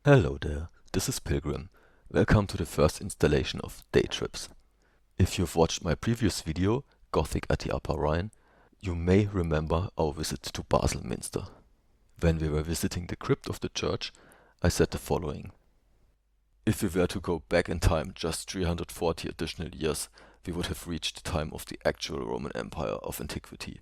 Hello there, this is Pilgrim. Welcome to the first installation of Day Trips. If you've watched my previous video, Gothic at the Upper Rhine, you may remember our visit to Basel Minster. When we were visiting the crypt of the church, I said the following. If we were to go back in time just 340 additional years, we would have reached the time of the actual Roman Empire of antiquity.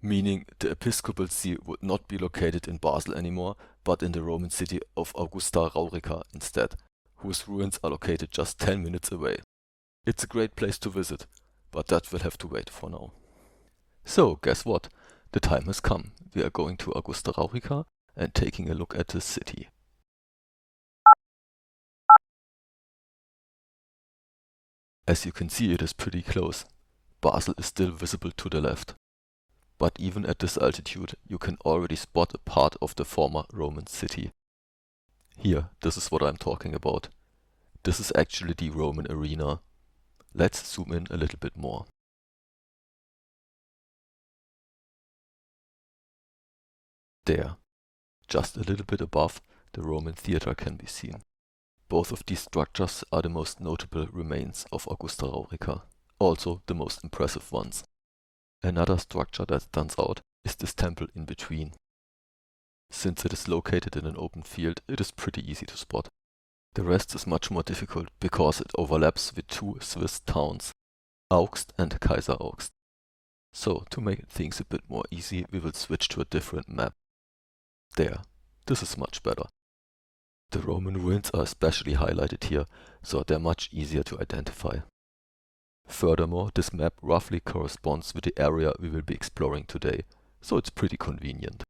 Meaning the episcopal see would not be located in Basel anymore, but in the Roman city of Augusta Raurica instead, whose ruins are located just 10 minutes away. It's a great place to visit, but that will have to wait for now. So, guess what? The time has come. We are going to Augusta Raurica and taking a look at the city. As you can see, it is pretty close. Basel is still visible to the left. But even at this altitude, you can already spot a part of the former Roman city. Here, this is what I'm talking about. This is actually the Roman arena. Let's zoom in a little bit more. There, just a little bit above, the Roman theatre can be seen. Both of these structures are the most notable remains of Augusta Raurica, also the most impressive ones. Another structure that stands out is this temple in between. Since it is located in an open field, it is pretty easy to spot. The rest is much more difficult because it overlaps with two Swiss towns, Augst and Kaiser Augst. So, to make things a bit more easy, we will switch to a different map. There, this is much better. The Roman ruins are especially highlighted here, so they're much easier to identify. Furthermore, this map roughly corresponds with the area we will be exploring today, so it's pretty convenient.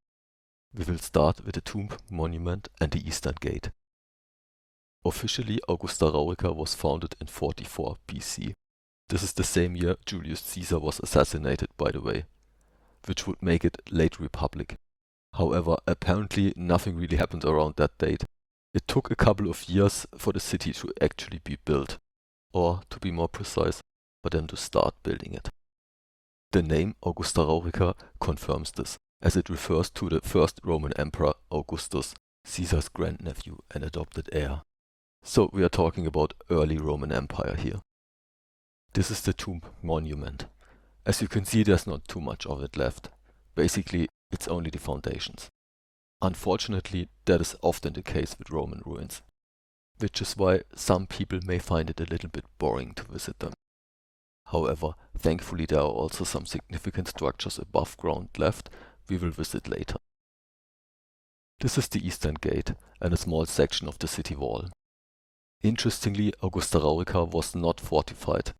We will start with the tomb monument and the eastern gate. Officially, Augusta Raurica was founded in 44 BC. This is the same year Julius Caesar was assassinated, by the way, which would make it late Republic. However, apparently nothing really happened around that date. It took a couple of years for the city to actually be built, or to be more precise, for them to start building it. The name Augusta Raurica confirms this, as it refers to the first Roman emperor Augustus, Caesar's grandnephew and adopted heir. So we are talking about early Roman Empire here. This is the tomb monument. As you can see, there's not too much of it left. Basically, it's only the foundations. Unfortunately, that is often the case with Roman ruins, which is why some people may find it a little bit boring to visit them. However, thankfully there are also some significant structures above ground left we will visit later. This is the eastern gate and a small section of the city wall. Interestingly, Augusta Raurica was not fortified.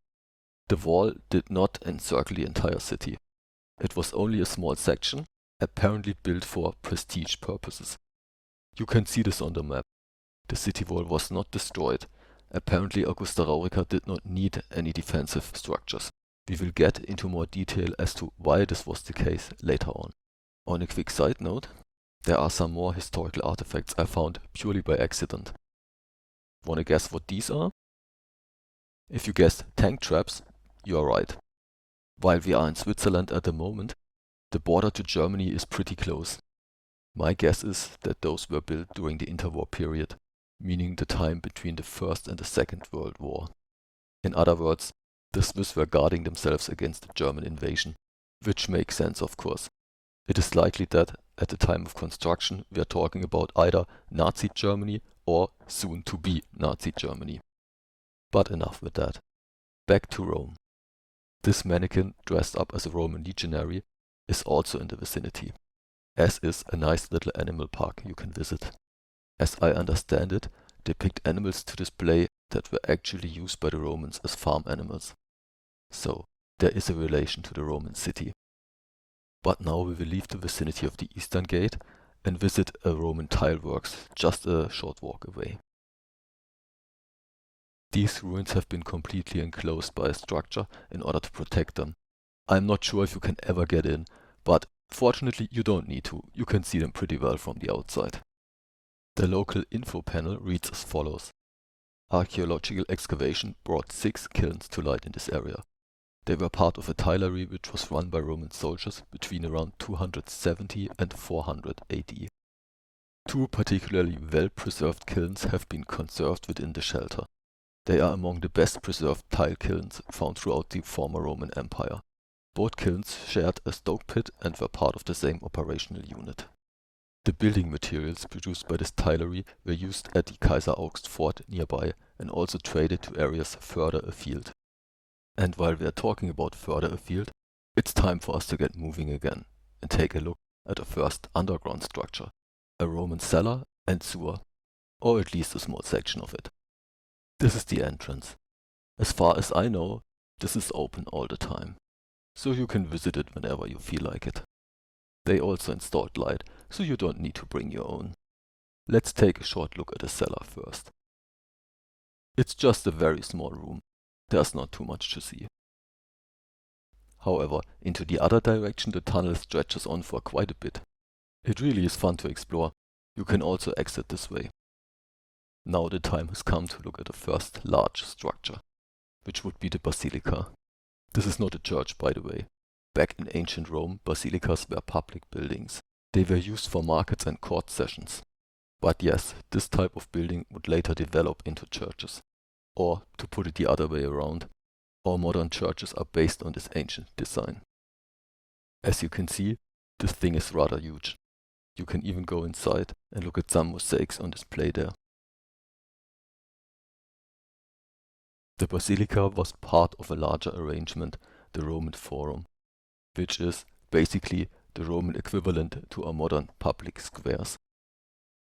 The wall did not encircle the entire city. It was only a small section, apparently built for prestige purposes. You can see this on the map. The city wall was not destroyed. Apparently Augusta Raurica did not need any defensive structures. We will get into more detail as to why this was the case later on. On a quick side note, there are some more historical artifacts I found purely by accident. Wanna guess what these are? If you guessed tank traps, you are right. While we are in Switzerland at the moment, the border to Germany is pretty close. My guess is that those were built during the interwar period, meaning the time between the First and the Second World War. In other words, the Swiss were guarding themselves against the German invasion, which makes sense of course. It is likely that, at the time of construction, we are talking about either Nazi Germany or soon-to-be Nazi Germany. But enough with that. Back to Rome. This mannequin, dressed up as a Roman legionary, is also in the vicinity, as is a nice little animal park you can visit. As I understand it, they picked animals to display that were actually used by the Romans as farm animals. So, there is a relation to the Roman city. But now we will leave the vicinity of the eastern gate and visit a Roman tileworks just a short walk away. These ruins have been completely enclosed by a structure in order to protect them. I'm not sure if you can ever get in, but fortunately you don't need to. You can see them pretty well from the outside. The local info panel reads as follows. Archaeological excavation brought 6 kilns to light in this area. They were part of a tilery which was run by Roman soldiers between around 270 and 400 AD. Two particularly well-preserved kilns have been conserved within the shelter. They are among the best preserved tile kilns found throughout the former Roman Empire. Both kilns shared a stoke pit and were part of the same operational unit. The building materials produced by this tilery were used at the Kaiser Augst fort nearby and also traded to areas further afield. And while we are talking about further afield, it's time for us to get moving again and take a look at the first underground structure, a Roman cellar and sewer, or at least a small section of it. This is the entrance. As far as I know, this is open all the time, so you can visit it whenever you feel like it. They also installed light, so you don't need to bring your own. Let's take a short look at the cellar first. It's just a very small room. There's not too much to see. However, into the other direction the tunnel stretches on for quite a bit. It really is fun to explore. You can also exit this way. Now the time has come to look at the first large structure, which would be the Basilica. This is not a church, by the way. Back in ancient Rome, basilicas were public buildings. They were used for markets and court sessions. But yes, this type of building would later develop into churches. Or, to put it the other way around, all modern churches are based on this ancient design. As you can see, this thing is rather huge. You can even go inside and look at some mosaics on display there. The Basilica was part of a larger arrangement, the Roman Forum, which is basically the Roman equivalent to our modern public squares.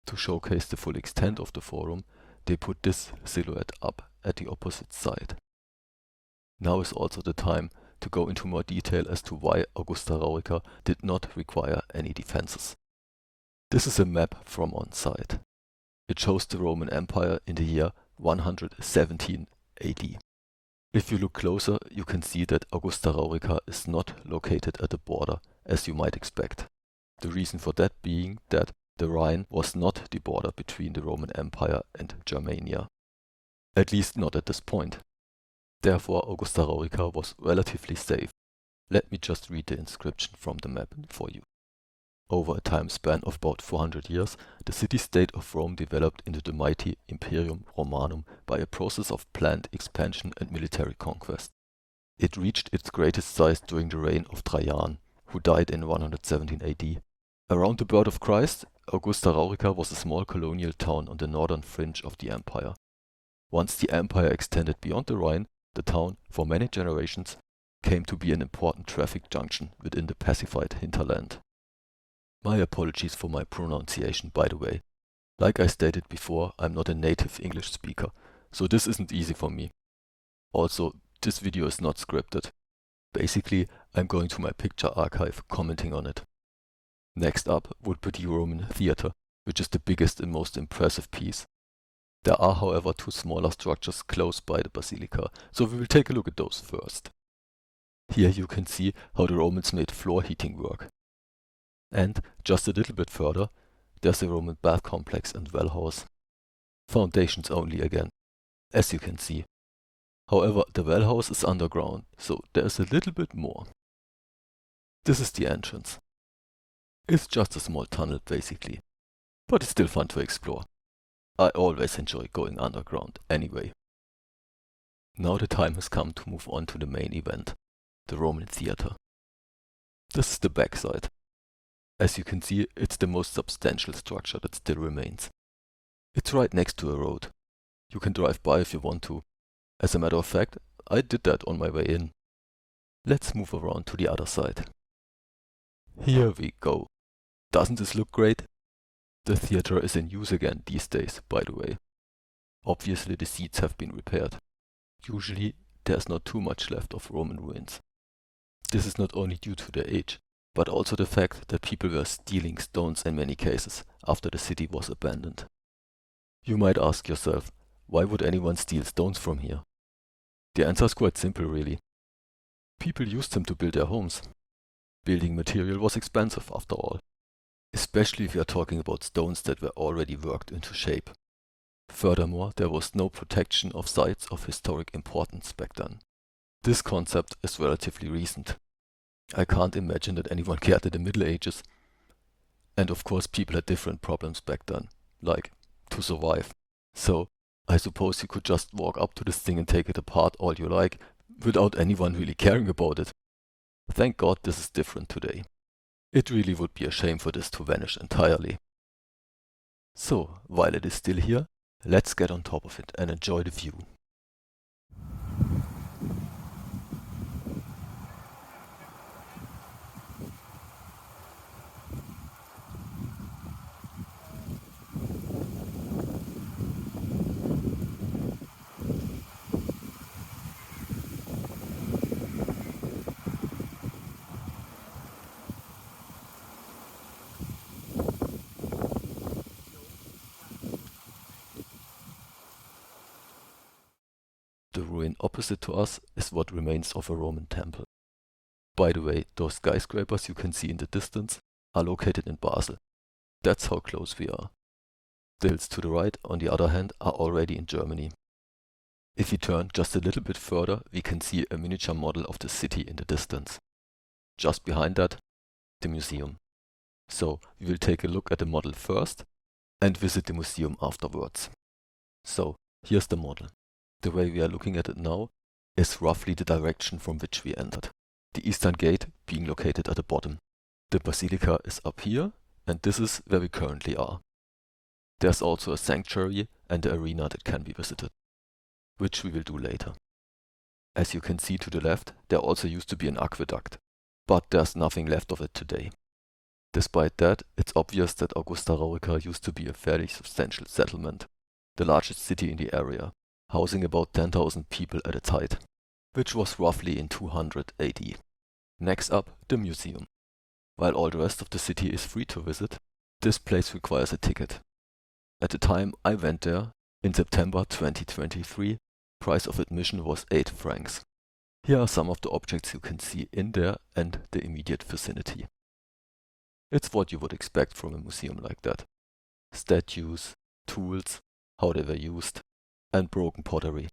To showcase the full extent of the Forum, they put this silhouette up at the opposite side. Now is also the time to go into more detail as to why Augusta Raurica did not require any defenses. This is a map from on site. It shows the Roman Empire in the year 117 AD. If you look closer, you can see that Augusta Raurica is not located at the border, as you might expect. The reason for that being that the Rhine was not the border between the Roman Empire and Germania. At least not at this point. Therefore, Augusta Raurica was relatively safe. Let me just read the inscription from the map for you. Over a time span of about 400 years, the city-state of Rome developed into the mighty Imperium Romanum by a process of planned expansion and military conquest. It reached its greatest size during the reign of Trajan, who died in 117 AD. Around the birth of Christ, Augusta Raurica was a small colonial town on the northern fringe of the empire. Once the empire extended beyond the Rhine, the town, for many generations, came to be an important traffic junction within the pacified hinterland. My apologies for my pronunciation, by the way. Like I stated before, I'm not a native English speaker, so this isn't easy for me. Also, this video is not scripted. Basically, I'm going to my picture archive commenting on it. Next up would be the Roman theatre, which is the biggest and most impressive piece. There are, however, two smaller structures close by the Basilica, so we will take a look at those first. Here you can see how the Romans made floor heating work. And, just a little bit further, there's a Roman bath complex and well house. Foundations only again, as you can see. However, the well house is underground, so there's a little bit more. This is the entrance. It's just a small tunnel basically, but it's still fun to explore. I always enjoy going underground anyway. Now the time has come to move on to the main event, the Roman theatre. This is the backside. As you can see, it's the most substantial structure that still remains. It's right next to a road. You can drive by if you want to. As a matter of fact, I did that on my way in. Let's move around to the other side. Here we go. Doesn't this look great? The theatre is in use again these days, by the way. Obviously the seats have been repaired. Usually there's not too much left of Roman ruins. This is not only due to their age, but also the fact that people were stealing stones in many cases after the city was abandoned. You might ask yourself, why would anyone steal stones from here? The answer is quite simple really. People used them to build their homes. Building material was expensive after all. Especially if you are talking about stones that were already worked into shape. Furthermore, there was no protection of sites of historic importance back then. This concept is relatively recent. I can't imagine that anyone cared in the Middle Ages. And of course people had different problems back then, like to survive. So I suppose you could just walk up to this thing and take it apart all you like, without anyone really caring about it. Thank God this is different today. It really would be a shame for this to vanish entirely. So, while it is still here, let's get on top of it and enjoy the view. The ruin opposite to us is what remains of a Roman temple. By the way, those skyscrapers you can see in the distance are located in Basel. That's how close we are. The hills to the right, on the other hand, are already in Germany. If we turn just a little bit further, we can see a miniature model of the city in the distance. Just behind that, the museum. So we will take a look at the model first and visit the museum afterwards. So here's the model. The way we are looking at it now is roughly the direction from which we entered. The eastern gate being located at the bottom. The Basilica is up here, and this is where we currently are. There's also a sanctuary and an arena that can be visited, which we will do later. As you can see to the left, there also used to be an aqueduct, but there's nothing left of it today. Despite that, it's obvious that Augusta Raurica used to be a fairly substantial settlement, the largest city in the area, housing about 10,000 people at its height, which was roughly in 200 AD. Next up, the museum. While all the rest of the city is free to visit, this place requires a ticket. At the time I went there, in September 2023, price of admission was 8 francs. Here are some of the objects you can see in there and the immediate vicinity. It's what you would expect from a museum like that. Statues, tools, how they were used, and broken pottery.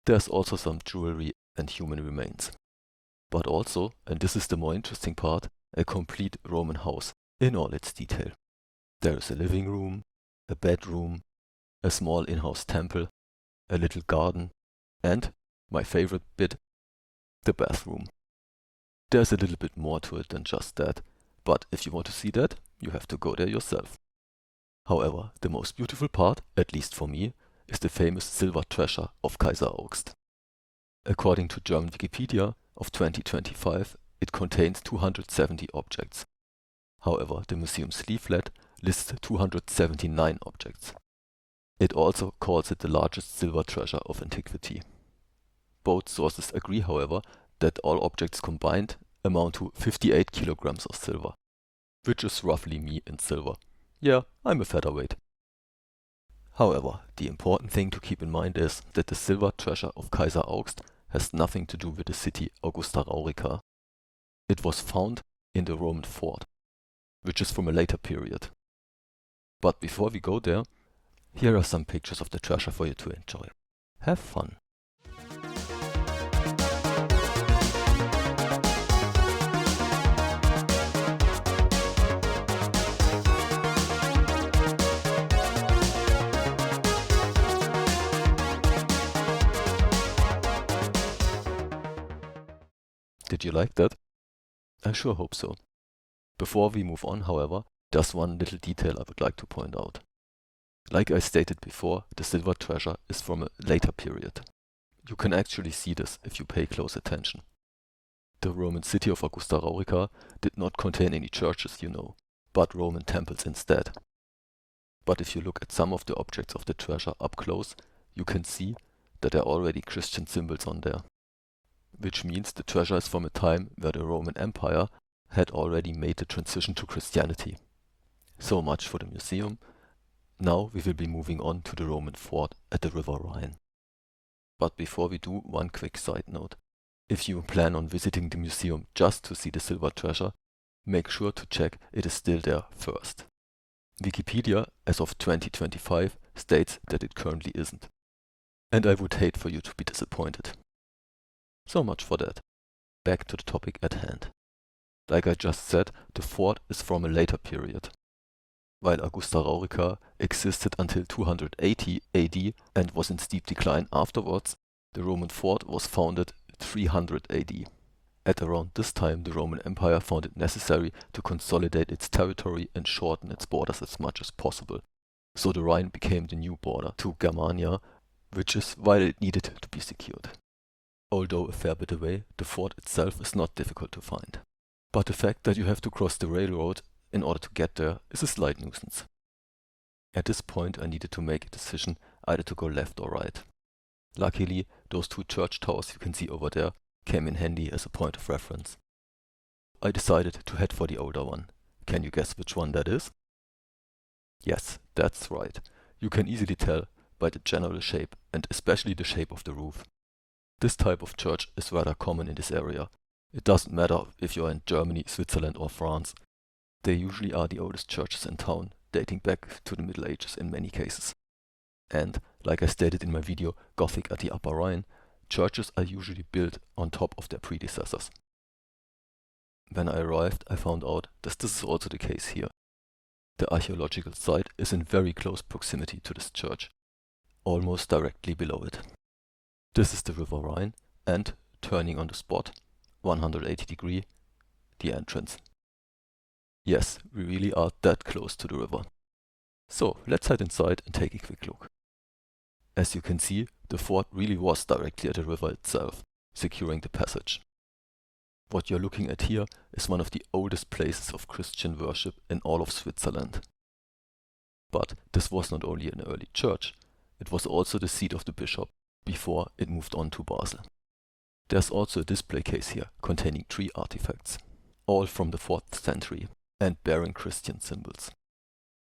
There's also some jewelry and human remains. But also, and this is the more interesting part, a complete Roman house in all its detail. There is a living room, a bedroom, a small in-house temple, a little garden, and, my favorite bit, the bathroom. There's a little bit more to it than just that, but if you want to see that, you have to go there yourself. However, the most beautiful part, at least for me, is the famous silver treasure of Kaiser Augst. According to German Wikipedia of 2025, it contains 270 objects. However, the museum's leaflet lists 279 objects. It also calls it the largest silver treasure of antiquity. Both sources agree, however, that all objects combined amount to 58 kilograms of silver, which is roughly me in silver. Yeah, I'm a featherweight. However, the important thing to keep in mind is that the silver treasure of Kaiser Augst has nothing to do with the city Augusta Raurica. It was found in the Roman fort, which is from a later period. But before we go there, here are some pictures of the treasure for you to enjoy. Have fun! Did you like that? I sure hope so. Before we move on, however, there's one little detail I would like to point out. Like I stated before, the silver treasure is from a later period. You can actually see this if you pay close attention. The Roman city of Augusta Raurica did not contain any churches, but Roman temples instead. But if you look at some of the objects of the treasure up close, you can see that there are already Christian symbols on there. Which means the treasure is from a time where the Roman Empire had already made the transition to Christianity. So much for the museum. Now we will be moving on to the Roman fort at the River Rhine. But before we do, one quick side note. If you plan on visiting the museum just to see the silver treasure, make sure to check it is still there first. Wikipedia, as of 2025, states that it currently isn't. And I would hate for you to be disappointed. So much for that. Back to the topic at hand. Like I just said, the fort is from a later period. While Augusta Raurica existed until 280 AD and was in steep decline afterwards, the Roman fort was founded 300 AD. At around this time, the Roman Empire found it necessary to consolidate its territory and shorten its borders as much as possible. So the Rhine became the new border to Germania, which is why it needed to be secured. Although a fair bit away, the fort itself is not difficult to find. But the fact that you have to cross the railroad in order to get there is a slight nuisance. At this point I needed to make a decision either to go left or right. Luckily, those two church towers you can see over there came in handy as a point of reference. I decided to head for the older one. Can you guess which one that is? Yes, that's right. You can easily tell by the general shape and especially the shape of the roof. This type of church is rather common in this area. It doesn't matter if you're in Germany, Switzerland or France. They usually are the oldest churches in town, dating back to the Middle Ages in many cases. And, like I stated in my video Gothic at the Upper Rhine, churches are usually built on top of their predecessors. When I arrived, I found out that this is also the case here. The archaeological site is in very close proximity to this church, almost directly below it. This is the River Rhine and, turning on the spot, 180 degree, the entrance. Yes, we really are that close to the river. So, let's head inside and take a quick look. As you can see, the fort really was directly at the river itself, securing the passage. What you're looking at here is one of the oldest places of Christian worship in all of Switzerland. But this was not only an early church, it was also the seat of the bishop before it moved on to Basel. There's also a display case here containing 3 artifacts, all from the 4th century and bearing Christian symbols.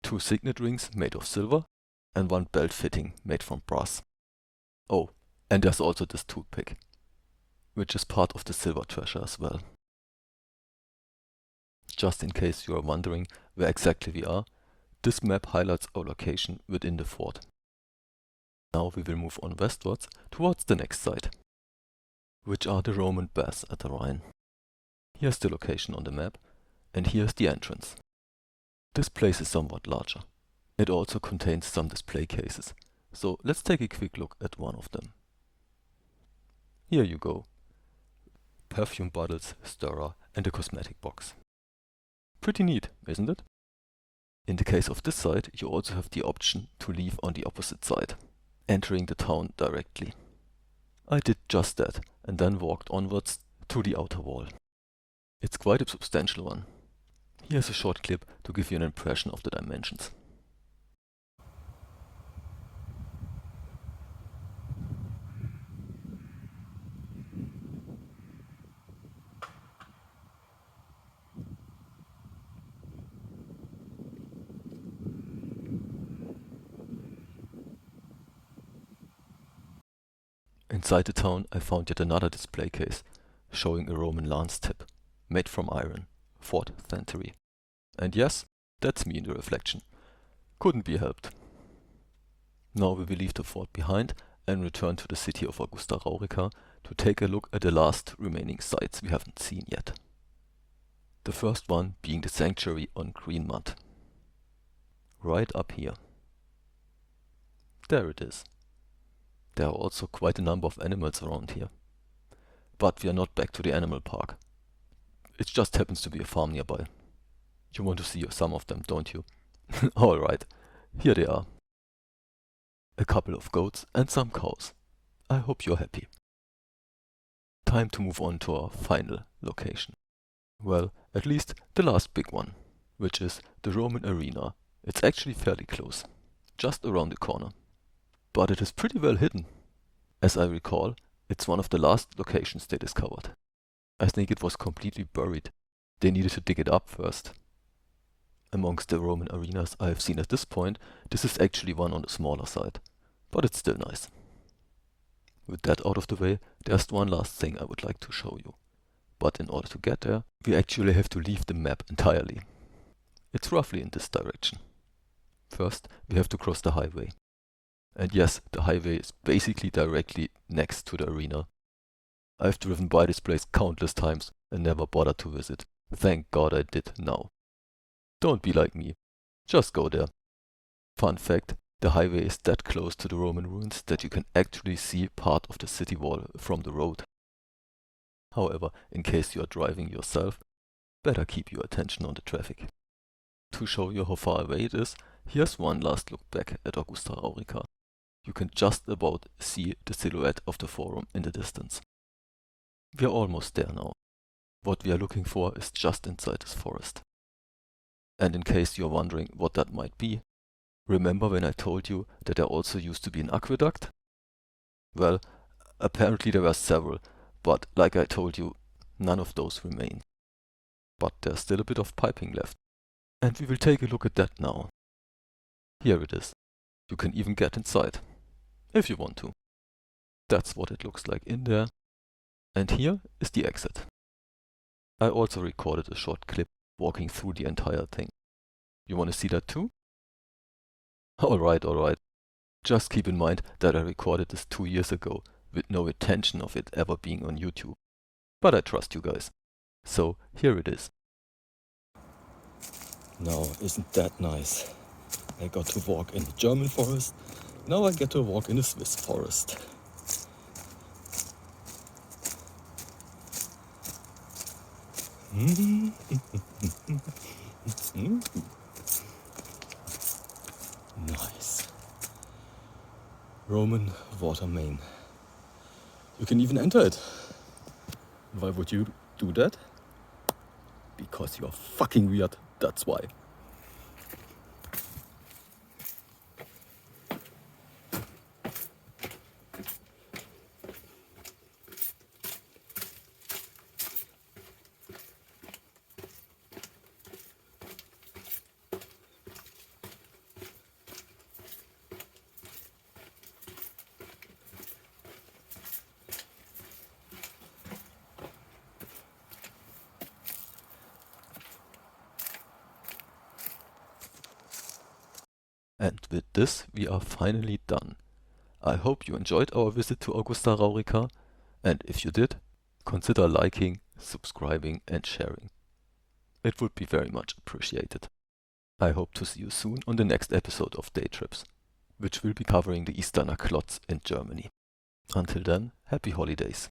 2 signet rings made of silver and 1 belt fitting made from brass. Oh, and there's also this toothpick, which is part of the silver treasure as well. Just in case you are wondering where exactly we are, this map highlights our location within the fort. Now we will move on westwards towards the next site, which are the Roman baths at the Rhine. Here's the location on the map, and here's the entrance. This place is somewhat larger. It also contains some display cases, so let's take a quick look at one of them. Here you go. Perfume bottles, stirrer and a cosmetic box. Pretty neat, isn't it? In the case of this site, you also have the option to leave on the opposite side, entering the town directly. I did just that and then walked onwards to the outer wall. It's quite a substantial one. Here's a short clip to give you an impression of the dimensions. Inside the town I found yet another display case, showing a Roman lance tip, made from iron, 4th century. And yes, that's me in the reflection. Couldn't be helped. Now we will leave the fort behind and return to the city of Augusta Raurica to take a look at the last remaining sites we haven't seen yet. The first one being the sanctuary on Grienmatt. Right up here. There it is. There are also quite a number of animals around here. But we are not back to the animal park. It just happens to be a farm nearby. You want to see some of them, don't you? Alright, here they are. A couple of goats and some cows. I hope you're happy. Time to move on to our final location. Well, at least the last big one, which is the Roman arena. It's actually fairly close, just around the corner. But it is pretty well hidden. As I recall, it's one of the last locations they discovered. I think it was completely buried. They needed to dig it up first. Amongst the Roman arenas I have seen at this point, this is actually one on the smaller side, but it's still nice. With that out of the way, there's one last thing I would like to show you. But in order to get there, we actually have to leave the map entirely. It's roughly in this direction. First, we have to cross the highway. And yes, the highway is basically directly next to the arena. I've driven by this place countless times and never bothered to visit, Thank God I did now. Don't be like me. Just go there. Fun fact, the highway is that close to the Roman ruins that you can actually see part of the city wall from the road. However, in case you are driving yourself, better keep your attention on the traffic. To show you how far away it is, here's one last look back at Augusta Raurica. You can just about see the silhouette of the Forum in the distance. We are almost there now. What we are looking for is just inside this forest. And in case you are wondering what that might be, remember when I told you that there also used to be an aqueduct? Well, apparently there were several, but like I told you, none of those remain. But there's still a bit of piping left. And we will take a look at that now. Here it is. You can even get inside, if you want to. That's what it looks like in there. And here is the exit. I also recorded a short clip walking through the entire thing. You want to see that too? Alright. Just keep in mind that I recorded this 2 years ago with no intention of it ever being on YouTube. But I trust you guys. So here it is. Now, isn't that nice? I got to walk in the German forest. Now I get to walk in the Swiss forest. Nice. Roman water main. You can even enter it. Why would you do that? Because you're fucking weird, that's why. And with this, we are finally done. I hope you enjoyed our visit to Augusta Raurica, and if you did, consider liking, subscribing and sharing. It would be very much appreciated. I hope to see you soon on the next episode of Day Trips, which will be covering the Easterner Klotz in Germany. Until then, happy holidays.